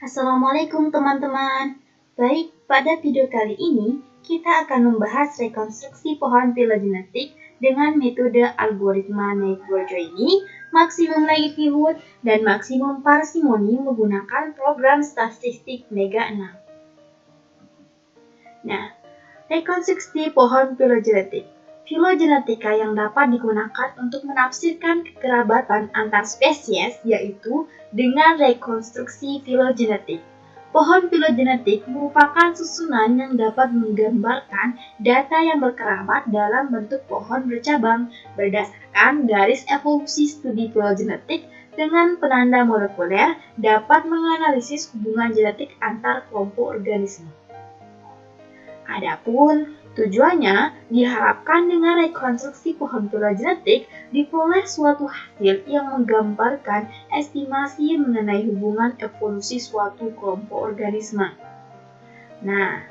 Assalamualaikum teman-teman. Baik, pada video kali ini kita akan membahas rekonstruksi pohon filogenetik dengan metode algoritma Naik-Bourgeois, maksimum likelihood, dan maksimum parsimoni menggunakan program statistik Mega 6. Nah, rekonstruksi pohon filogenetik. Filogenetika yang dapat digunakan untuk menafsirkan kekerabatan antar spesies yaitu dengan rekonstruksi filogenetik. Pohon filogenetik merupakan susunan yang dapat menggambarkan data yang berkerabat dalam bentuk pohon bercabang berdasarkan garis evolusi studi filogenetik dengan penanda molekuler dapat menganalisis hubungan genetik antar kelompok organisme. Adapun tujuannya diharapkan dengan rekonstruksi pohon filogenetik diperoleh suatu hasil yang menggambarkan estimasi mengenai hubungan evolusi suatu kelompok organisme. Nah,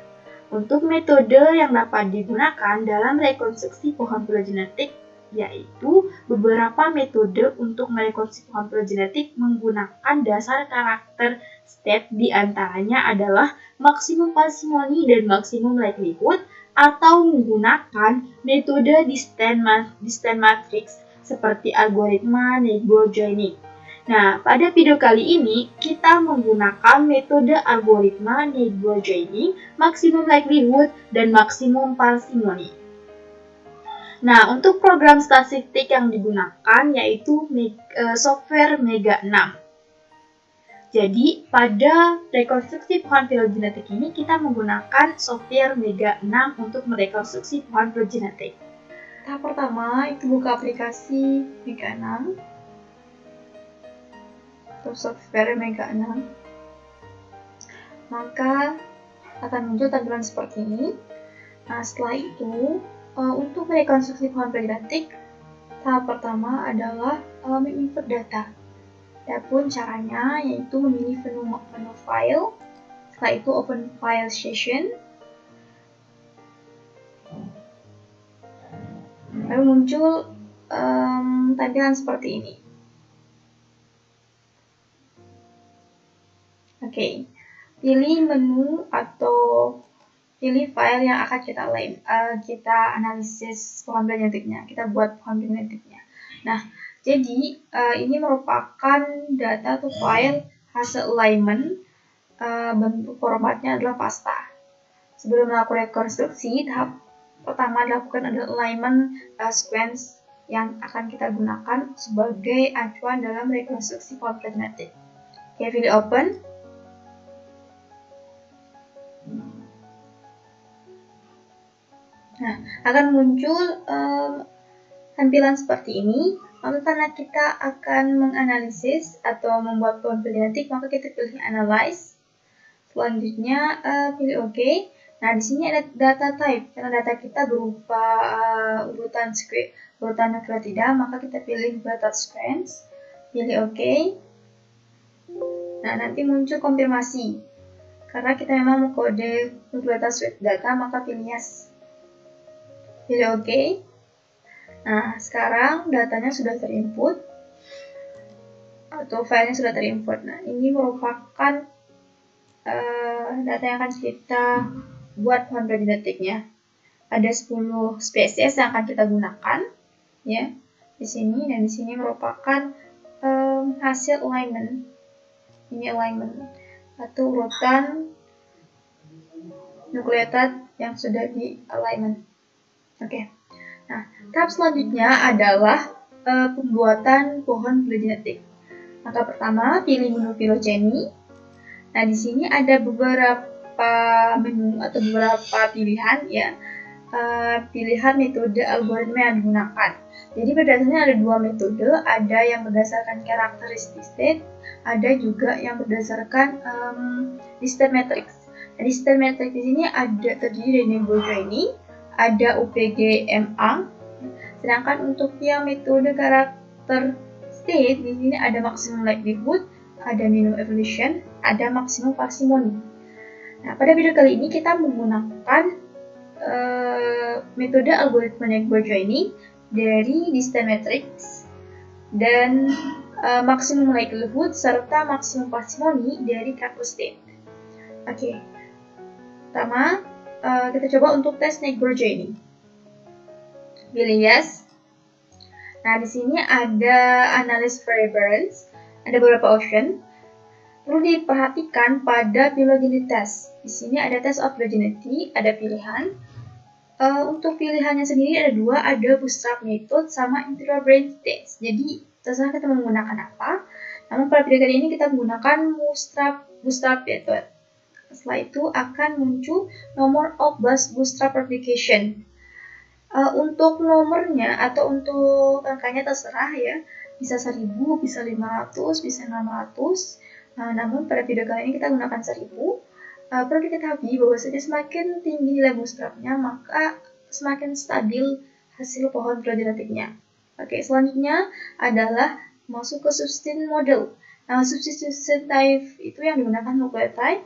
untuk metode yang dapat digunakan dalam rekonstruksi pohon filogenetik yaitu beberapa metode untuk merekonstruksi pohon filogenetik menggunakan dasar karakter state diantaranya adalah maksimum parsimoni dan maksimum likelihood atau menggunakan metode distant matrix seperti algoritma Naik-Bourgeois. Nah, pada video kali ini kita menggunakan metode algoritma Naik-Bourgeois, maksimum likelihood dan maksimum parsimoni. Nah, untuk program statistik yang digunakan yaitu software Mega 6. Jadi, pada rekonstruksi pohon filogenetik ini kita menggunakan software Mega 6 untuk merekonstruksi pohon filogenetik. Tahap pertama itu buka aplikasi Mega 6 atau software Mega 6. Maka akan muncul tampilan seperti ini. Nah, setelah itu untuk merekonstruksi pohon filogenetik, tahap pertama adalah menginput data. Adapun caranya yaitu memilih menu file, setelah itu open file session, lalu muncul tampilan seperti ini. Oke, pilih menu atau pilih file yang akan kita analisis pohon filogenetiknya, kita buat pohon filogenetiknya. Nah, jadi ini merupakan data atau file hasil alignment, bentuk formatnya adalah pasta. Sebelum melakukan rekonstruksi, tahap pertama dilakukan adalah alignment sequence yang akan kita gunakan sebagai acuan dalam rekonstruksi pohon filogenetik. Oke, pilih open. Nah, akan muncul tampilan seperti ini. Lalu karena kita akan menganalisis atau membuat pohon filogenetik, maka kita pilih analyze. Selanjutnya pilih OK. Nah, di sini ada data type. Karena data kita berupa urutan nukleotida, maka kita pilih data sequence. Pilih OK. Nah, nanti muncul konfirmasi. Karena kita memang mengkode nukleotida data, maka pilih yes. Pilih OK. Nah, sekarang datanya sudah terinput atau filenya sudah terinput. Nah, ini merupakan data yang akan kita buat pohon filogenetiknya. Ada 10 spesies yang akan kita gunakan, ya, di sini, dan di sini merupakan hasil alignment. Ini alignment atau urutan nukleotida yang sudah di alignment. Oke. Nah, tahap selanjutnya adalah pembuatan pohon filogenetik. Maka pertama, pilih menu filogeny. Nah, di sini ada beberapa menu atau beberapa pilihan, ya. Pilihan metode algoritma yang digunakan. Jadi berdasarnya ada dua metode, ada yang berdasarkan karakteristik state, ada juga yang berdasarkan distant matrix. Nah, distant matrix di sini ada terdiri dari Naik-Bourgeois, ada UPG-MA. Sedangkan untuk yang metode karakter state di sini ada maximum likelihood, ada minimum evolution, ada maximum parsimony. Nah, pada video kali ini kita menggunakan metode algoritma Naik-Bourgeois ini dari distant matrix dan maksimum likelihood serta maksimum parsimoni dari Kaplan-Meier. Oke. Pertama, kita coba untuk tes Naegeli ini. Pilih yes. Nah, di sini ada analysis variables, ada beberapa option. Perlu diperhatikan pada phylogeny test. Di sini ada test of phylogeneity, ada pilihan. Untuk pilihannya sendiri ada dua, ada bootstrap method sama integral branch test. Jadi terserah kita menggunakan apa. Namun pada video kali ini kita menggunakan bootstrap method. Setelah itu akan muncul nomor of bootstrap application. Untuk nomornya atau untuk angkanya terserah ya, bisa 1000, bisa 500, bisa 600. Namun pada video kali ini kita gunakan 1000. Perlu diketahui bahwasanya semakin tinggi nilai bootstrapnya, maka semakin stabil hasil pohon filogenetiknya. Oke, selanjutnya adalah masuk ke substitution model. Nah, substitution type itu yang digunakan nucleotide.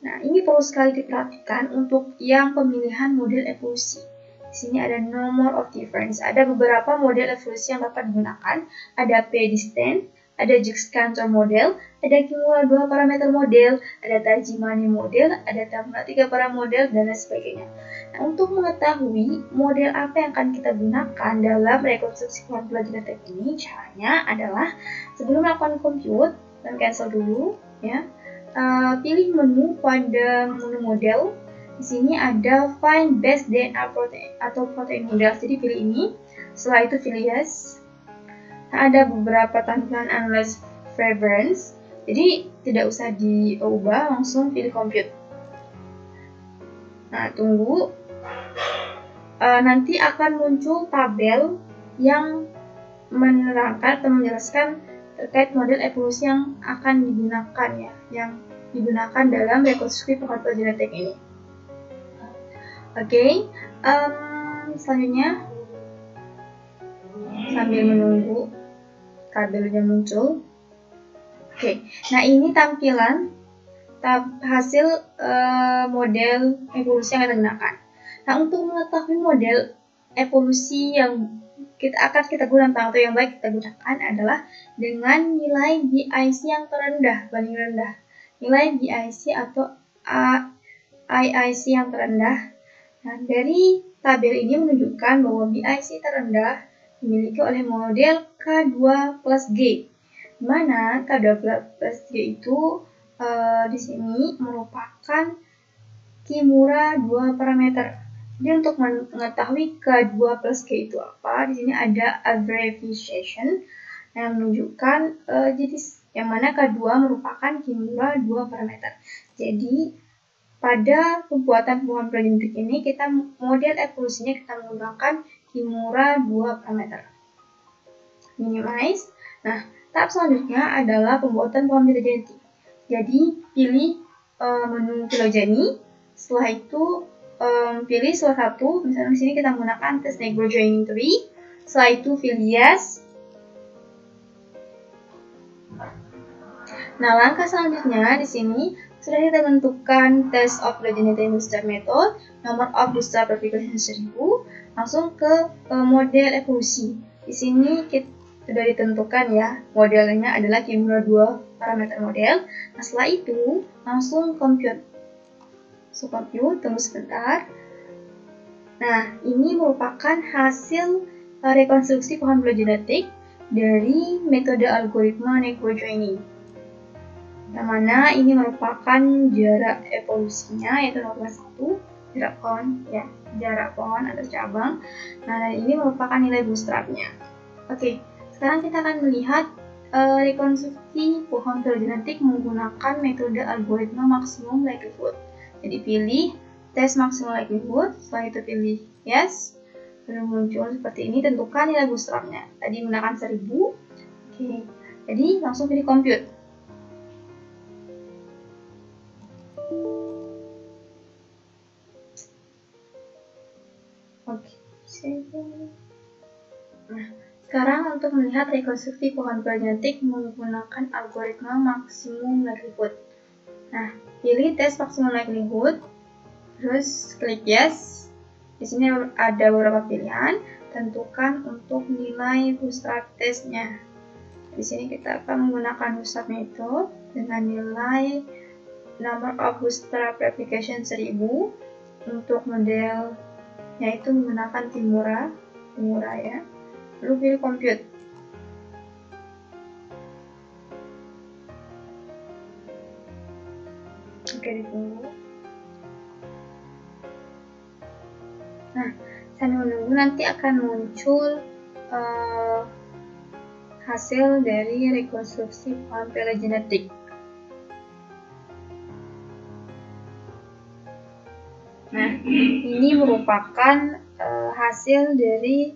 Nah, ini perlu sekali diperhatikan untuk yang pemilihan model evolusi. Di sini ada number of difference. Ada beberapa model evolusi yang dapat digunakan. Ada P-distant, ada Jux-Cantor model, ada Kimura 2 parameter model, ada Tajimani model, ada Tamura 3 parameter model, dan lain sebagainya. Nah, untuk mengetahui model apa yang akan kita gunakan dalam rekonstruksi pohon filogenetik ini, caranya adalah sebelum melakukan compute, dan cancel dulu, ya. Pilih menu pada menu model. Di sini ada find best DNA protein atau protein model. Jadi pilih ini. Setelah itu pilih yes. Nah, ada beberapa tampilan analyze variance. Jadi tidak usah diubah, langsung pilih compute. Nah, tunggu. Nanti akan muncul tabel yang menerangkan atau menjelaskan terkait model evolusi yang akan digunakan ya, yang digunakan dalam rekonstruksi pohon filogenetik ini. Oke, selanjutnya sambil menunggu tabelnya muncul. Oke, nah ini tampilan hasil model evolusi yang kita gunakan. Nah, untuk mengetahui model evolusi yang kita gunakan atau yang baik kita gunakan adalah dengan nilai BIC yang terendah, paling rendah. Nilai BIC atau IIC yang terendah. Nah, dari tabel ini menunjukkan bahwa BIC terendah dimiliki oleh model K2 plus G, di mana K2 plus G itu di sini merupakan Kimura 2 parameter. Jadi untuk mengetahui K2 plus G itu apa, di sini ada abbreviation yang menunjukkan jenis yang mana K2 merupakan Kimura 2 parameter. Jadi pada pembuatan pohon filogenetik ini kita model evolusinya kita menggunakan Kimura 2 parameter. Minimize. Nah, tahap selanjutnya adalah pembuatan pohon filogenetik. Jadi pilih menu filogeny. Setelah itu pilih salah satu, misalnya di sini kita menggunakan tes Naegeli joining tree. Setelah itu pilih yes. Nah, langkah selanjutnya di sini sudah kita tentukan test of phylogenetic bootstrap method, nomor of bootstrap application 1000, langsung ke model evolusi. Di sini kita sudah ditentukan ya, modelnya adalah Kimura 2 parameter model. Nah, setelah itu langsung compute. So, compute, tunggu sebentar. Nah, ini merupakan hasil rekonstruksi pohon filogenetik dari metode algoritma Naegeli joining. Yang mana ini merupakan jarak evolusinya yaitu 0,1, jarak pohon atau cabang. Nah, dan ini merupakan nilai bootstrapnya. Oke, sekarang kita akan melihat rekonstruksi pohon filogenetik menggunakan metode algoritma maksimum likelihood. Jadi pilih tes maksimum likelihood, setelah itu pilih yes. Lalu muncul seperti ini, tentukan nilai bootstrapnya. Tadi menggunakan 1000. Oke, jadi langsung pilih compute. Oke, nah, sekarang untuk melihat rekonstruksi pohon filogenetik menggunakan algoritma maksimum likelihood. Nah, pilih tes maksimum likelihood, terus klik yes. Di sini ada beberapa pilihan, tentukan untuk nilai bootstrap testnya. Di sini kita akan menggunakan bootstrapnya itu dengan nilai number of bootstrap application 1000. Untuk model yaitu menggunakan Timura ya. Lalu pilih compute. Oke, ditunggu. Nah, sambil menunggu nanti akan muncul hasil dari rekonstruksi pohon phylogenetik. Nah, ini merupakan hasil dari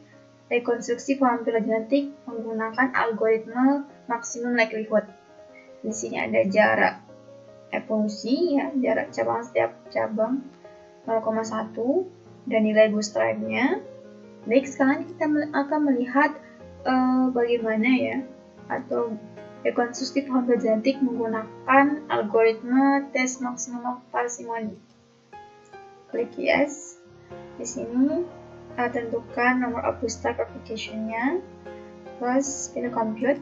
rekonstruksi pohon phylogenetik menggunakan algoritma maximum likelihood. Di sini ada jarak evolusi ya, jarak cabang setiap cabang 0,1 dan nilai bootstrapnya. Baik, sekarang kita akan melihat bagaimana ya atau rekonstruksi pohon phylogenetik menggunakan algoritma tes maksimum parsimoni. Klik yes. Di sini tentukan nomor of bootstrap application-nya, terus pilih compute.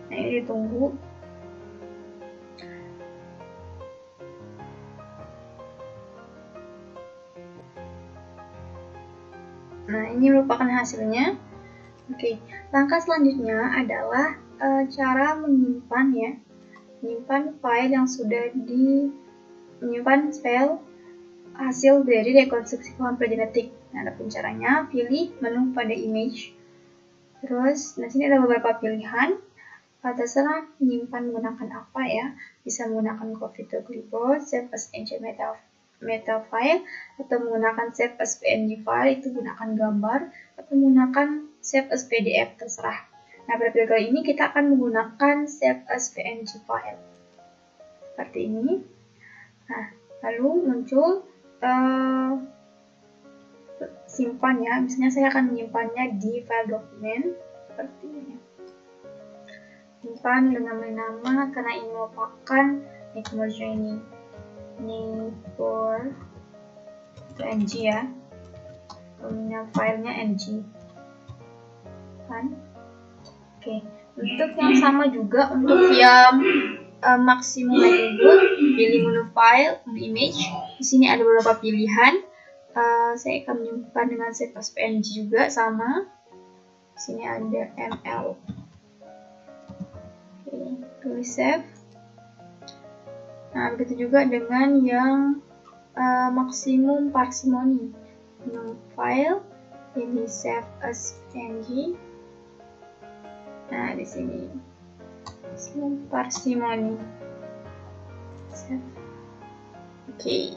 Nah, ini ditunggu. Nah, ini merupakan hasilnya. Oke, langkah selanjutnya adalah cara menyimpan ya, menyimpan file yang sudah menyimpan file hasil dari rekonstruksi pohon phylogenetik. Nah, ada caranya, pilih menu pada image. Terus, di sini ada beberapa pilihan. Terserah menyimpan menggunakan apa ya. Bisa menggunakan Coffee to Clipboard, Save as NG meta file, atau menggunakan Save as PNG file, itu gunakan gambar, atau menggunakan Save as PDF, terserah. Nah, pada video kali ini kita akan menggunakan Save as PNG file. Seperti ini. Nah, lalu muncul simpan ya, misalnya saya akan menyimpannya di file dokumen seperti ini. Simpan dengan nama, karena ini merupakan ini for ng ya, filenya ng kan. Oke, untuk yang sama juga untuk yang maksimum likelihood, pilih menu file, menu image. Di sini ada beberapa pilihan. Saya akan menyimpan dengan save as png juga sama. Di sini ada ml. Oke, pilih save. Nah, begitu juga dengan yang maksimum parsimoni. Menu file, pilih save as png. Nah, di sini maksimum parsimoni. Save. Oke.